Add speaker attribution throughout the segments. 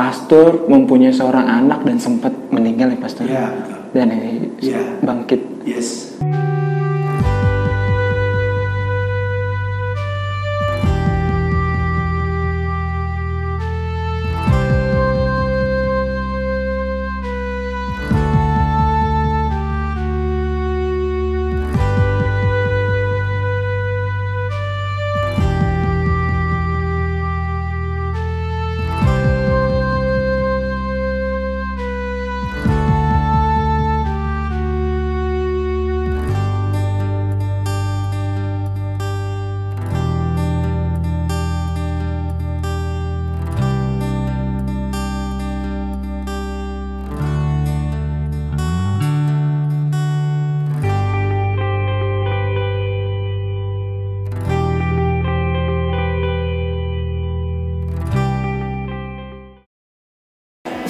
Speaker 1: pastor mempunyai seorang anak dan sempat meninggal ya pastor.
Speaker 2: Ya,
Speaker 1: Dan bangkit.
Speaker 2: Yes.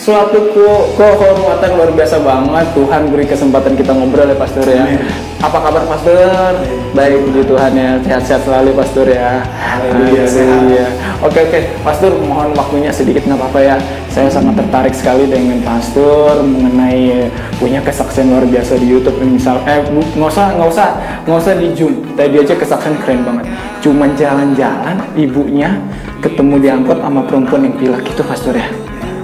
Speaker 1: Suatu kehormatan luar biasa banget. Tuhan beri kesempatan kita ngobrol ya pastor ya.
Speaker 2: Amen.
Speaker 1: Apa kabar pastor? Baik, puji Tuhan ya. Sehat-sehat selalu pastor ya.
Speaker 2: Haleluya.
Speaker 1: Oke pastor, mohon waktunya sedikit nggak apa-apa ya. Saya sangat tertarik sekali dengan pastor mengenai punya kesaksian luar biasa di YouTube. Misal nggak usah di Zoom. Tadi aja kesaksian keren banget. Cuman jalan-jalan ibunya ketemu di angkot sama perempuan yang pilek itu pastor ya.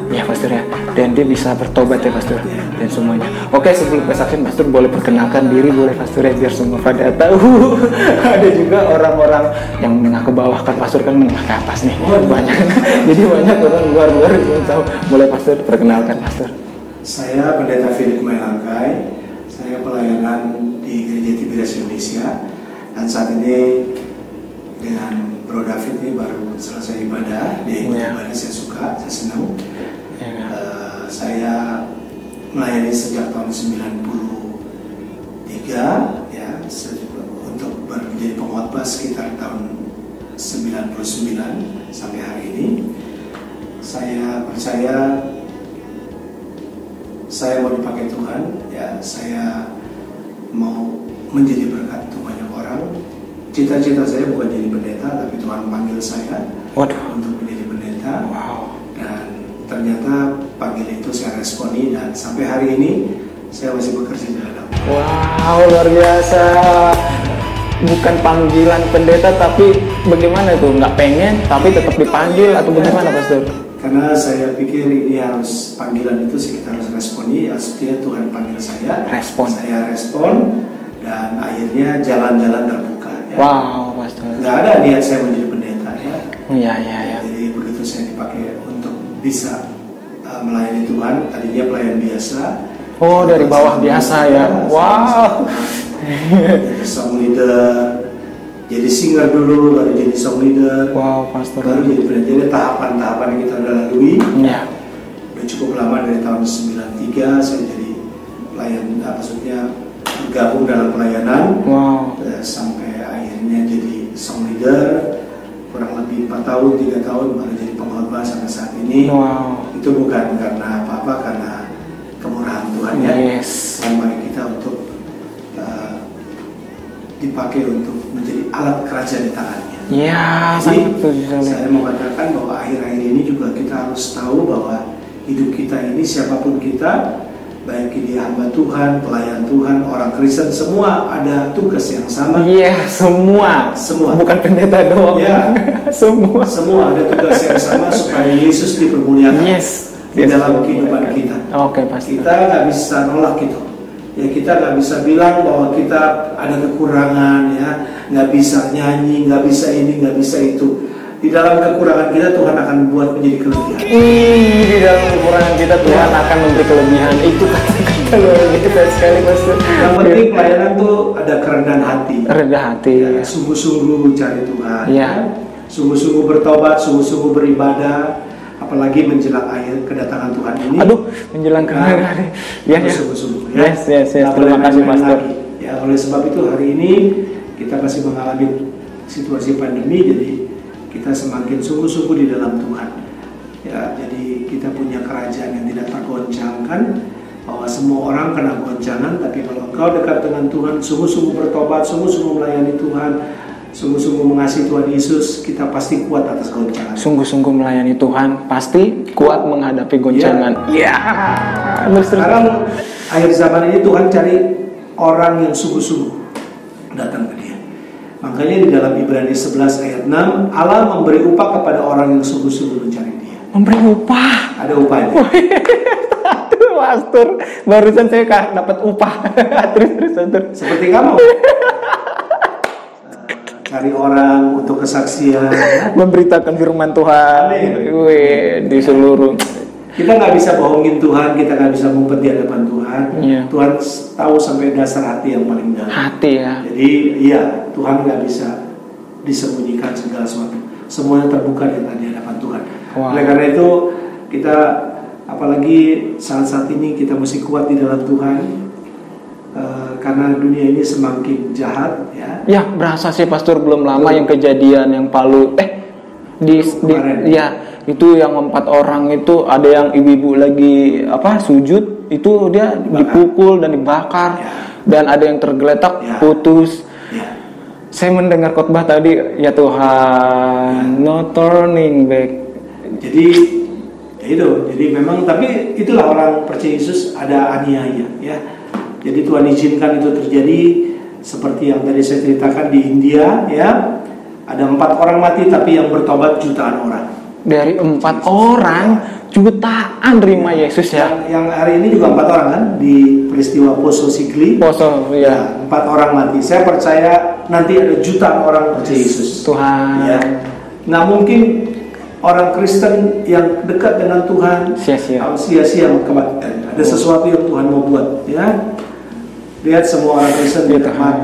Speaker 1: Ya pastor ya, dan dia bisa bertobat ya pastor dan semuanya. Oke, sebelum kesaksian pastor boleh perkenalkan diri boleh pastor ya, biar semua pada tahu. Ada juga orang-orang yang menengah ke bawah, kan pastor kan menengah ke atas nih, banyak. Jadi banyak orang luar yang belum tahu. Boleh pastor perkenalkan pastor.
Speaker 2: Saya Pendeta Philip Mailangkai. Saya pelayanan di Gereja Tiberias Indonesia, dan saat ini dengan Bro David ini baru selesai ibadah. Dia ikut ibadah, saya suka, saya senang. Saya melayani sejak tahun 93 ya, untuk menjadi pengkhotbah sekitar tahun 99 sampai hari ini. Saya percaya saya mau dipakai Tuhan ya, saya mau menjadi berkat untuk banyak orang. Cita-cita saya bukan jadi pendeta, tapi Tuhan panggil saya untuk menjadi pendeta. Dan ternyata panggilan itu saya responi, dan sampai hari ini saya masih bekerja di dalam.
Speaker 1: Wow, luar biasa. Bukan panggilan pendeta, tapi bagaimana tuh? Nggak pengen, tapi tetap dipanggil atau bagaimana pastor?
Speaker 2: Karena saya pikir ini harus, panggilan itu kita harus responi. Artinya Tuhan panggil saya, saya respon, dan akhirnya jalan-jalan terbuka ya.
Speaker 1: Wow, pastor.
Speaker 2: Nggak ada niat saya menjadi pendeta ya.
Speaker 1: Iya.
Speaker 2: Jadi begitu saya dipakai untuk bisa melayani Tuhan, tadinya pelayan biasa.
Speaker 1: Oh, dari bawah biasa ya. Wow.
Speaker 2: Jadi song leader, jadi singer dulu, baru jadi song leader.
Speaker 1: Wow, pastor.
Speaker 2: Baru jadi pendeta. Jadi tahapan-tahapan yang kita udah lalui.
Speaker 1: Iya.
Speaker 2: Udah cukup lama, dari tahun 93 saya jadi pelayan, maksudnya bergabung dalam pelayanan.
Speaker 1: Wow.
Speaker 2: Sampai akhirnya jadi song leader. Kurang lebih 4 tahun, 3 tahun baru jadi pengkhotbah sampai saat ini.
Speaker 1: Wow.
Speaker 2: Itu bukan karena apa-apa, karena kemurahan Tuhan ya.
Speaker 1: Yes.
Speaker 2: Dan bagi kita untuk dipakai untuk menjadi alat kerajaan di tangannya.
Speaker 1: Iya,
Speaker 2: saya mau katakan bahwa akhir-akhir ini juga kita harus tahu bahwa hidup kita ini, siapapun kita, baik dia hamba Tuhan, pelayan Tuhan, orang Kristen, semua ada tugas yang sama.
Speaker 1: Iya, semua. Bukan pendeta doang.
Speaker 2: Ya. Semua ada tugas yang sama supaya Yesus dipermuliakan.
Speaker 1: Yes.
Speaker 2: Di dalam kehidupan kita.
Speaker 1: Oke, pasti.
Speaker 2: Kita nggak bisa nolak itu. Ya, kita nggak bisa bilang bahwa kita ada kekurangan, ya, nggak bisa nyanyi, nggak bisa ini, nggak bisa itu. Di dalam kekurangan kita Tuhan akan buat menjadi kelebihan.
Speaker 1: Di dalam kekurangan kita Tuhan akan memberi kelebihan. Itu kata-kata luar biasa sekali pastor.
Speaker 2: Yang penting pelayanan tuh ada kerendahan hati.
Speaker 1: Rendah hati.
Speaker 2: Ya, sungguh-sungguh cari Tuhan.
Speaker 1: Ya.
Speaker 2: Sungguh-sungguh bertobat, sungguh-sungguh beribadah. Apalagi menjelang akhir kedatangan Tuhan ini.
Speaker 1: Aduh, menjelang hari. Ya.
Speaker 2: Sungguh-sungguh. Ya.
Speaker 1: Yes. Terima kasih pastor.
Speaker 2: Ya, oleh sebab itu hari ini kita masih mengalami situasi pandemi, jadi kita semakin sungguh-sungguh di dalam Tuhan. Ya, jadi kita punya kerajaan yang tidak tergoncangkan, bahwa semua orang kena goncangan, tapi kalau engkau dekat dengan Tuhan, sungguh-sungguh bertobat, sungguh-sungguh melayani Tuhan, sungguh-sungguh mengasihi Tuhan Yesus, kita pasti kuat atas goncangan.
Speaker 1: Sungguh-sungguh melayani Tuhan, pasti kuat menghadapi goncangan. Iya.
Speaker 2: Sekarang akhir zaman ini Tuhan cari orang yang sungguh-sungguh datang ke Dia. Makanya di dalam Ibrani 11 ayat 6, Allah memberi upah kepada orang yang sungguh-sungguh mencari Dia.
Speaker 1: Memberi upah?
Speaker 2: Ada upahnya.
Speaker 1: Pastor, barusan saya dapat upah. Terus.
Speaker 2: Seperti kamu. Cari orang untuk kesaksian,
Speaker 1: memberitakan firman Tuhan. Di seluruh.
Speaker 2: Kita nggak bisa bohongin Tuhan, kita nggak bisa ngumpet di hadapan Tuhan. Tuhan tahu sampai dasar hati yang paling dalam. Hati ya. Jadi iya, Tuhan nggak bisa disembunyikan segala sesuatu. Semuanya terbuka di hadapan Tuhan. Oleh karena itu kita, apalagi saat-saat ini kita mesti kuat di dalam Tuhan. Karena dunia ini semakin jahat, ya. Ya, berasa sih Pastor belum lama yang kejadian yang Palu,
Speaker 1: itu yang 4 orang itu ada yang ibu-ibu lagi sujud, itu dia dipukul dan dibakar, dan ada yang tergeletak putus. Saya mendengar khotbah tadi, ya Tuhan, no turning back.
Speaker 2: Jadi memang, tapi itulah orang percaya Yesus ada aniaya, ya. Jadi Tuhan izinkan itu terjadi, seperti yang tadi saya ceritakan di India, ya. Ada 4 orang mati, tapi yang bertobat jutaan orang.
Speaker 1: Dari 4 orang jutaan terima Yesus ya.
Speaker 2: Yang hari ini juga 4 orang kan di peristiwa Poso Sigli. Ya. 4 orang mati. Saya percaya nanti ada jutaan orang percaya Yesus.
Speaker 1: Tuhan.
Speaker 2: Ya. Nah mungkin orang Kristen yang dekat dengan Tuhan sia-sia kebaktian. Ada sesuatu yang Tuhan mau buat, ya. Lihat semua orang Kristen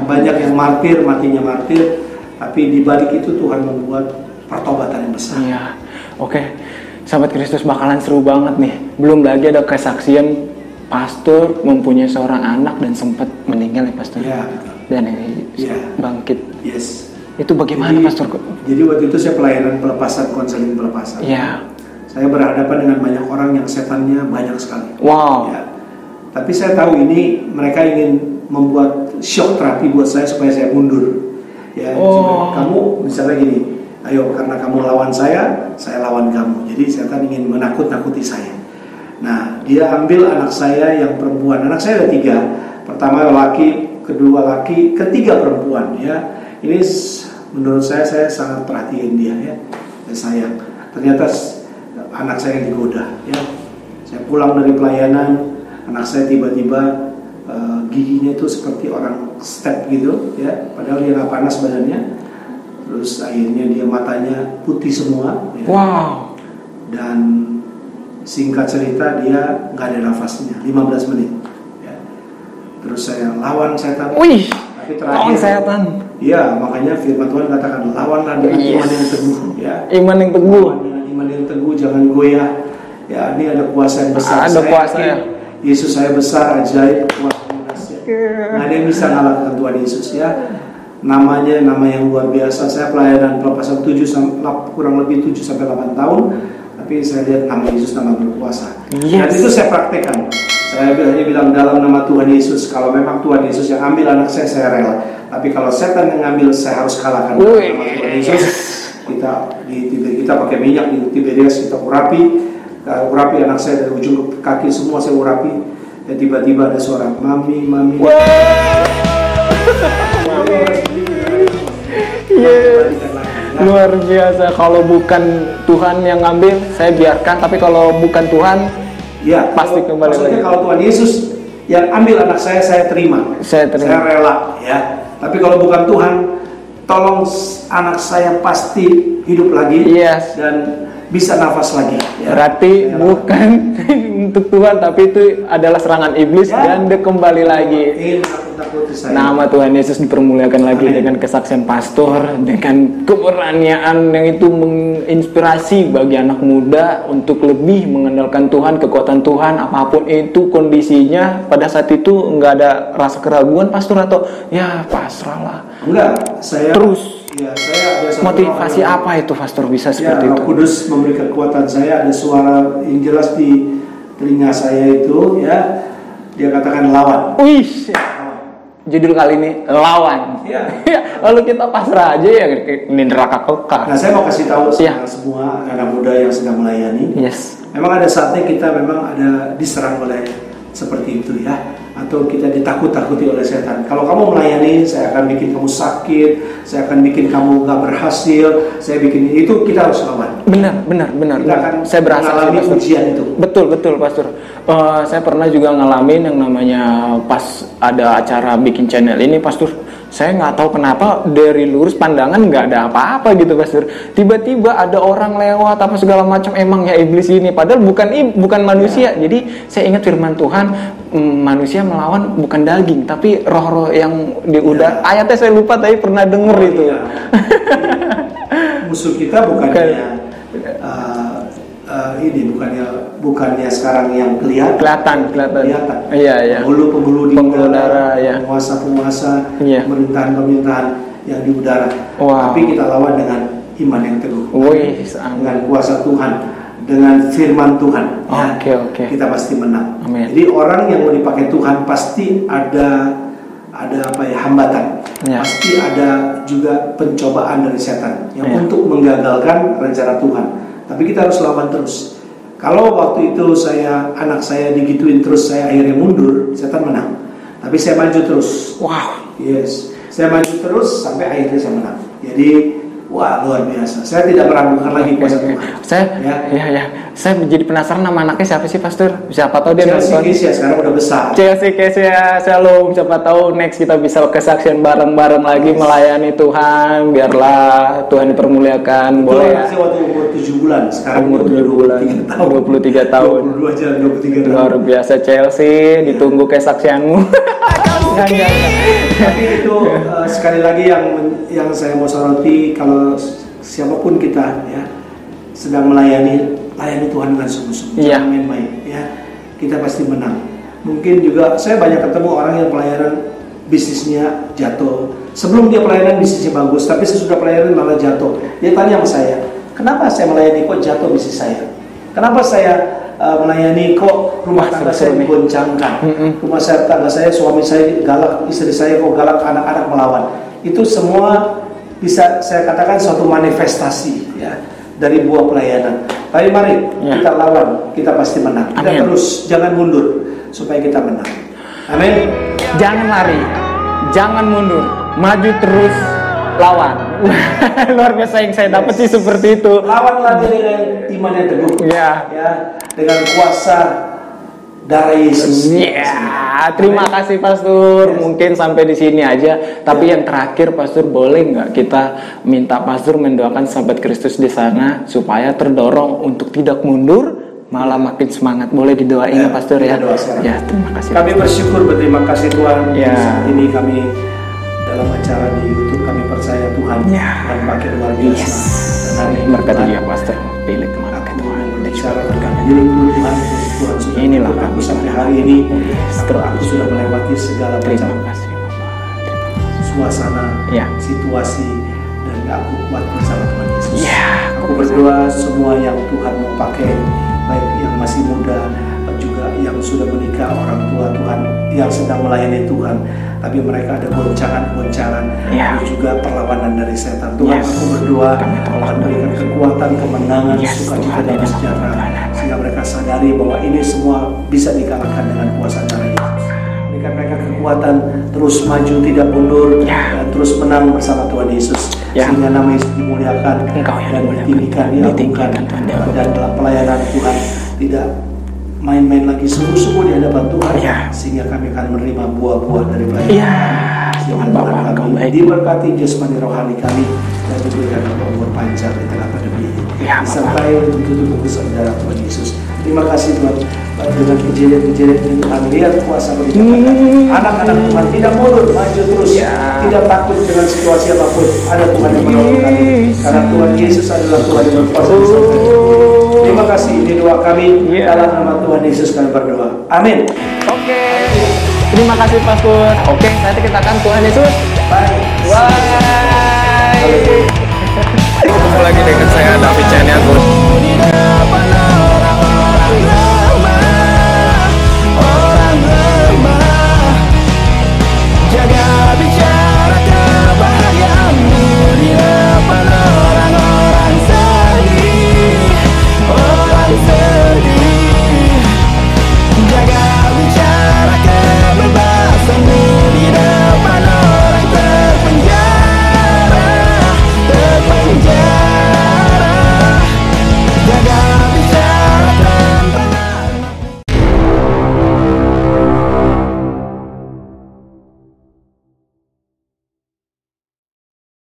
Speaker 2: banyak yang matinya martir, tapi di balik itu Tuhan membuat pertobatan yang besar.
Speaker 1: Iya. Oke. Sahabat Kristus, bakalan seru banget nih. Belum lagi ada kesaksian pastor mempunyai seorang anak dan sempat meninggal ya pastor.
Speaker 2: Iya.
Speaker 1: Dan ini bangkit.
Speaker 2: Yes.
Speaker 1: Itu bagaimana pastor?
Speaker 2: Jadi waktu itu saya pelayanan pelepasan, konseling pelepasan.
Speaker 1: Iya.
Speaker 2: Saya berhadapan dengan banyak orang yang setannya banyak sekali.
Speaker 1: Wow.
Speaker 2: Ya. Tapi saya tahu ini mereka ingin membuat shock terapi buat saya supaya saya mundur. Ya, kamu misalnya gini, ayo karena kamu lawan saya lawan kamu. Jadi setan ingin menakut-nakuti saya. Nah, dia ambil anak saya yang perempuan. Anak saya ada 3. Pertama laki, kedua laki, ketiga perempuan. Ya, ini menurut saya sangat perhatiin dia, ya. Saya sayang. Ternyata anak saya yang digoda. Ya, saya pulang dari pelayanan. Anak saya tiba-tiba giginya itu seperti orang step gitu, ya. Padahal dia nggak panas badannya. Terus akhirnya dia matanya putih semua. Ya.
Speaker 1: Wow.
Speaker 2: Dan singkat cerita dia nggak ada nafasnya 15 menit. Ya. Terus saya lawan setan.
Speaker 1: Wih.
Speaker 2: Tapi terakhir,
Speaker 1: lawan setan.
Speaker 2: Iya, makanya firman Tuhan katakan lawanlah dengan iman yang teguh. Ya.
Speaker 1: Iman yang teguh.
Speaker 2: Iman yang teguh, jangan goyah. Ya, ini ada kuasa yang besar.
Speaker 1: Ada kuasa ya.
Speaker 2: Yesus saya besar, ajaib, kuat dan dahsyat. Nggak ada yang bisa ngalahkan Tuhan Yesus, ya. Namanya nama yang luar biasa. Saya pelayanan pelepasan kurang lebih 7-8 tahun, tapi saya lihat nama Yesus nama berkuasa. Dan itu saya praktekkan. Saya hanya bilang dalam nama Tuhan Yesus. Kalau memang Tuhan Yesus yang ambil anak saya rela. Tapi kalau setan yang ngambil, saya harus kalahkan. Nama Tuhan Yesus. Kita pakai minyak di Tiberias, kita urapi anak saya dari ujung ke kaki, semua saya urapi. Dan tiba-tiba ada suara mami.
Speaker 1: Luar biasa. Kalau bukan Tuhan yang ngambil, saya biarkan. Tapi kalau bukan Tuhan, pasti kembali lagi.
Speaker 2: Kalau Tuhan Yesus yang ambil anak saya terima. Saya rela, ya. Tapi kalau bukan Tuhan, tolong anak saya pasti hidup lagi dan bisa nafas lagi.
Speaker 1: Ya. Berarti bukan untuk Tuhan, tapi itu adalah serangan iblis dan dia kembali lagi. Nama Tuhan Yesus dipermuliakan lagi. Amin. Dengan kesaksian pastor, dengan keberanian yang itu menginspirasi bagi anak muda untuk lebih mengandalkan Tuhan, kekuatan Tuhan, apapun itu kondisinya. Pada saat itu nggak ada rasa keraguan pastor atau ya pasrahlah.
Speaker 2: Enggak, saya
Speaker 1: terus.
Speaker 2: Ya, saya ada
Speaker 1: motivasi apa itu pastor bisa seperti itu?
Speaker 2: Roh Kudus memberi kekuatan saya. Ada suara yang jelas di telinga saya itu, ya. Dia katakan lawan.
Speaker 1: Wih. Judul kali ini lawan.
Speaker 2: Iya.
Speaker 1: Lalu kita pasrah aja ya, ini neraka kekal.
Speaker 2: Nah, saya mau kasih tahu
Speaker 1: Iya.
Speaker 2: semua anak muda yang sedang melayani.
Speaker 1: Yes.
Speaker 2: Memang ada saatnya kita memang ada diserang oleh seperti itu ya, atau kita ditakut-takuti oleh setan. Kalau kamu melayani, saya akan bikin kamu sakit, saya akan bikin kamu gak berhasil, saya bikin itu, kita harus lawan.
Speaker 1: Benar.
Speaker 2: Kita akan
Speaker 1: Saya berasa
Speaker 2: mengalami ujian itu.
Speaker 1: Betul, Pastor. Saya pernah juga ngalamin yang namanya pas ada acara bikin channel ini, Pastor. Saya nggak tahu kenapa dari lurus pandangan nggak ada apa-apa gitu, Pastor. Tiba-tiba ada orang lewat apa segala macam, emang ya iblis ini. Padahal bukan manusia. Jadi saya ingat firman Tuhan, manusia melawan bukan daging, tapi roh-roh yang di udara. Ayatnya saya lupa, tapi pernah denger itu.
Speaker 2: Iya. Musuh kita bukannya bukannya sekarang yang kelihatan.
Speaker 1: Iya.
Speaker 2: Penghulu di
Speaker 1: udara, ya.
Speaker 2: Penguasa,
Speaker 1: Iya.
Speaker 2: pemerintahan yang di udara.
Speaker 1: Wow.
Speaker 2: Tapi kita lawan dengan iman yang teguh. Dengan kuasa Tuhan, dengan firman Tuhan.
Speaker 1: Oke.
Speaker 2: Kita pasti menang.
Speaker 1: Amin.
Speaker 2: Jadi orang yang mau dipakai Tuhan pasti ada hambatan.
Speaker 1: Ya.
Speaker 2: Pasti ada juga pencobaan dari setan yang untuk menggagalkan rencana Tuhan. Tapi kita harus lawan terus. Kalau waktu itu anak saya digituin terus, saya akhirnya mundur, setan menang. Tapi saya maju terus.
Speaker 1: Wow.
Speaker 2: Yes, saya maju terus sampai akhirnya saya menang. Jadi, wah, luar biasa. Saya tidak meragukan lagi kuasa Tuhan.
Speaker 1: Saya menjadi penasaran nama anaknya siapa sih, Pastor? Siapa tahu dia
Speaker 2: Chelsea
Speaker 1: nonton.
Speaker 2: Kesia sekarang udah besar.
Speaker 1: Chelsea Kesia, shalom. Siapa tahu next kita bisa kesaksian bareng-bareng lagi melayani Tuhan. Biarlah Tuhan dipermuliakan. Boleh ya?
Speaker 2: Saya waktu umur 7 bulan, sekarang
Speaker 1: Umur 7 bulan,
Speaker 2: 23
Speaker 1: tahun.
Speaker 2: 22 jalan 23 tahun.
Speaker 1: Luar biasa Chelsea, ditunggu kesaksianmu. Enggak.
Speaker 2: Tapi itu sekali lagi yang saya mau soroti, kalau siapapun kita ya sedang layani Tuhan dengan sungguh-sungguh, jangan main-main ya. Kita pasti menang. Mungkin juga saya banyak ketemu orang yang pelayanan bisnisnya jatuh. Sebelum dia pelayanan bisnisnya bagus, tapi sesudah pelayanan malah jatuh. Dia tanya sama saya, kenapa saya melayani kok jatuh bisnis saya? Kenapa saya melayani kok rumah tangga saya digoncangkan? Rumah tangga saya, suami saya galak, istri saya kok galak, anak-anak melawan. Itu semua bisa saya katakan suatu manifestasi ya dari buah pelayanan. Tapi mari kita lawan, kita pasti menang. Kita terus, jangan mundur supaya kita menang. Amin.
Speaker 1: Jangan lari, jangan mundur, maju terus, lawan. Luar biasa yang saya dapat sih seperti itu.
Speaker 2: Lawanlah dengan iman yang teguh.
Speaker 1: Ya,
Speaker 2: dengan kuasa darah Yesus.
Speaker 1: Terima kasih Pastor. Mungkin sampai di sini aja. Tapi yang terakhir, Pastor, boleh nggak kita minta Pastor mendoakan sahabat Kristus di sana supaya terdorong untuk tidak mundur, malah makin semangat. Boleh didoain Pastor ya? Ya, terima kasih.
Speaker 2: Kami bersyukur, berterima kasih Tuhan.
Speaker 1: Ya.
Speaker 2: Saat ini kami dalam acara di YouTube, kami percaya Tuhan dan pakai luar biasa. Dan hari ini
Speaker 1: berkati dia Pastor. Pilih kemana ke Tuhan.
Speaker 2: Bicara berkata diri Tuhan sudah
Speaker 1: inilah
Speaker 2: aku sampai hari ini. Aku sudah melewati segala macam suasana, situasi, dan aku kuat bersama Tuhan Yesus. Aku berdoa semua yang Tuhan mau pakai, baik yang masih muda, juga yang sudah menikah, orang tua Tuhan yang sedang melayani Tuhan, tapi mereka ada goncangan-goncangan, juga perlawanan dari setan. Tuhan, aku berdoa Tuhan berikan kekuatan, kemenangan, sukacita dan sejahtera, sehingga mereka sadari bahwa ini semua bisa dikalahkan dengan kuasa darah Yesus. Berikan mereka kekuatan terus maju, tidak mundur, dan terus menang bersama Tuhan Yesus, sehingga nama Yesus dimuliakan dan ditinggikan, diagungkan, dan dalam pelayanan Tuhan tidak main-main lagi, sungguh-sungguh di hadapan Tuhan, sehingga kami akan menerima buah-buah dari pelayanan. Tuhan Bapa kami diberkati jasmani rohani kami, dan diberikan umur panjang di tengah pandemi ini, disertai ditutup bungkusan darah Tuhan Yesus. Terima kasih Tuhan, dengan kejadian-kejadian ini Tuhan lihat kuasa berlipat. Anak-anak Tuhan tidak mundur, maju terus, tidak takut dengan situasi apapun. Ada Tuhan yang menolong kami, karena Tuhan Yesus adalah Tuhan yang berkuasa bersama kami. Terima kasih, ini doa kami dalam nama Tuhan Yesus kami berdoa. Amin.
Speaker 1: Terima kasih Pastor. Nanti kita akan Tuhan Yesus.
Speaker 2: Bye.
Speaker 1: Ketemu lagi dengan saya David Chaniagus.